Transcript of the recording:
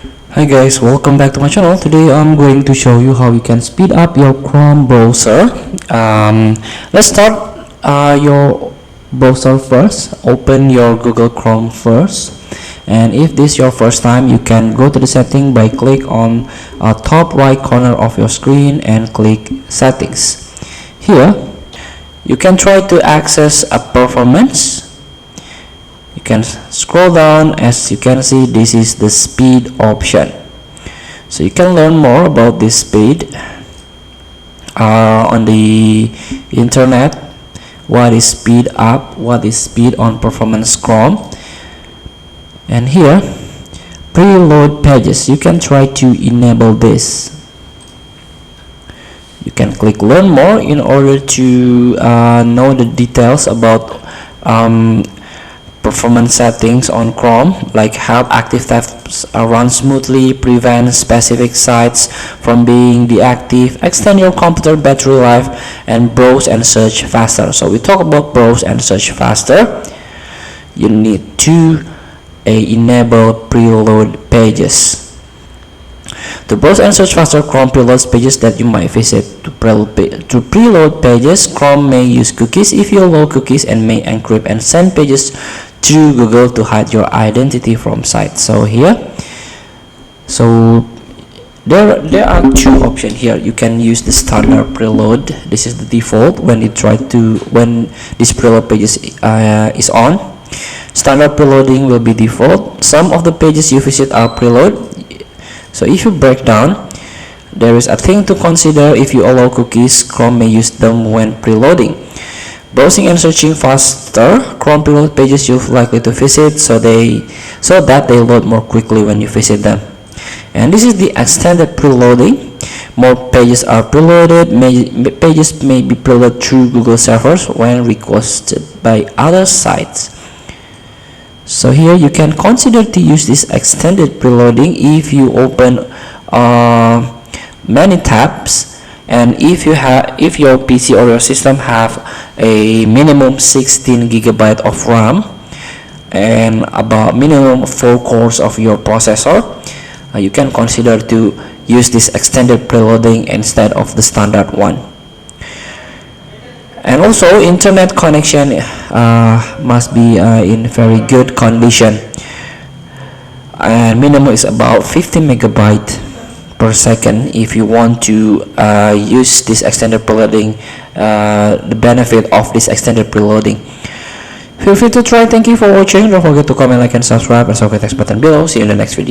Hi guys, welcome back to my channel. Today I'm going to show you how you can speed up your Chrome browser. Let's start your browser first. Open your Google Chrome first, and if this is your first time, you can go to the setting by click on top right corner of your screen and click settings. Here you can try to access a performance. You can scroll down. As you can see, this is the speed option, so you can learn more about this speed on the internet. What is speed up, what is speed on performance Chrome. And here, preload pages, you can try to enable this. You can click learn more in order to know the details about performance settings on Chrome, like help active tabs run smoothly, prevent specific sites from being deactive, extend your computer battery life, and browse and search faster. So we talk about browse and search faster. You need to enable preload pages. To browse and search faster, Chrome preloads pages that you might visit. To preload pages, Chrome may use cookies if you allow cookies, and may encrypt and send pages to Google to hide your identity from sites. So here, there are two options here. You can use the standard preload. This is the default when this preload pages is on. Standard preloading will be default. Some of the pages you visit are preload. So if you break down, there is a thing to consider. If you allow cookies, Chrome may use them when preloading. Browsing and searching faster, Chrome preload pages you're likely to visit so that they load more quickly when you visit them. And this is the extended preloading. More pages are preloaded. Pages may be preloaded through Google servers when requested by other sites. So here you can consider to use this extended preloading if you open many tabs, and if your PC or your system have a minimum 16 GB of RAM and about minimum 4 cores of your processor, you can consider to use this extended preloading instead of the standard one. And also, internet connection must be in very good condition, and minimum is about 50 megabyte per second if you want to use this extended preloading, the benefit of this extended preloading. Feel free to try. Thank you for watching. Don't forget to comment, like, and subscribe, and subscribe text button below. See you in the next video.